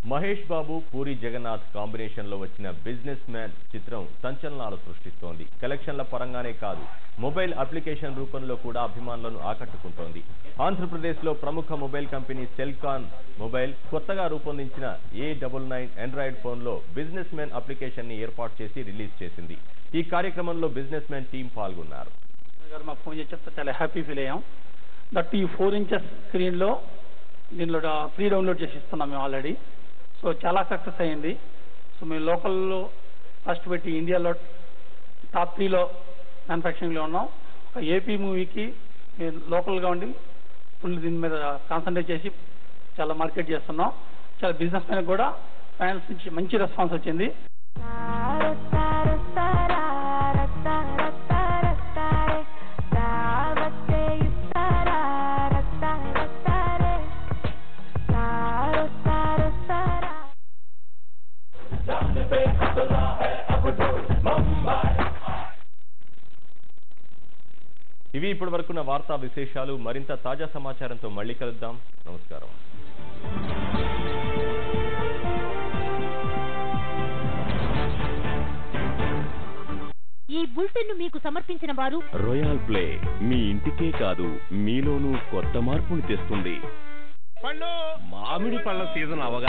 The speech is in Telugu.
మహేష్ బాబు పూరి జగన్నాథ్ కాంబినేషన్ లో వచ్చిన బిజినెస్ మ్యాన్ చిత్రం సంచలనాలు సృష్టిస్తోంది. కలెక్షన్ల పరంగానే కాదు, మొబైల్ అప్లికేషన్ రూపంలో కూడా అభిమానులను ఆకట్టుకుంటోంది. ఆంధ్రప్రదేశ్ లో ప్రముఖ మొబైల్ కంపెనీ సెల్కాన్ మొబైల్ కొత్తగా రూపొందించిన A99 ఆండ్రాయిడ్ ఫోన్ లో బిజినెస్ మ్యాన్ అప్లికేషన్ ని ఏర్పాటు చేసి రిలీజ్ చేసింది. ఈ కార్యక్రమంలో బిజినెస్ మ్యాన్ టీం పాల్గొన్నారు. మాకు ఫోన్ చేసి చెప్తే చాలా హ్యాపీ ఫీల్ అయ్యాం. దట్ ఈ 4 ఇంచెస్ స్క్రీన్లో దీనిలో ఫ్రీ డౌన్లోడ్ చేసి ఇస్తున్నాం మేము ఆల్రెడీ. సో చాలా సక్సెస్ అయ్యింది. సో మేము లోకల్లో ఫస్ట్ పెట్టి ఇండియాలో టాప్ 3లో మ్యానుఫ్యాక్చరింగ్లో ఉన్నాం. ఒక ఏపీ మూవీకి మేము లోకల్గా ఉండి ఫుల్ దీని మీద కాన్సన్ట్రేట్ చేసి చాలా మార్కెట్ చేస్తున్నాం. చాలా బిజినెస్ మ్యాన్ కూడా ఫ్యాన్స్ నుంచి మంచి రెస్పాన్స్ వచ్చింది. ఇవి ఇప్పటి వరకున్న వార్తా విశేషాలు. మరింత తాజా సమాచారంతో మళ్ళీ కలుద్దాం. నమస్కారం. ఈ బులెటిన్ మీకు సమర్పించిన వారు రాయల్ ప్లే. మీ ఇంటికే కాదు, మీలోనూ కొత్త మార్పుని తెస్తుంది. మామిడి పళ్ళ సీజన్ అవగా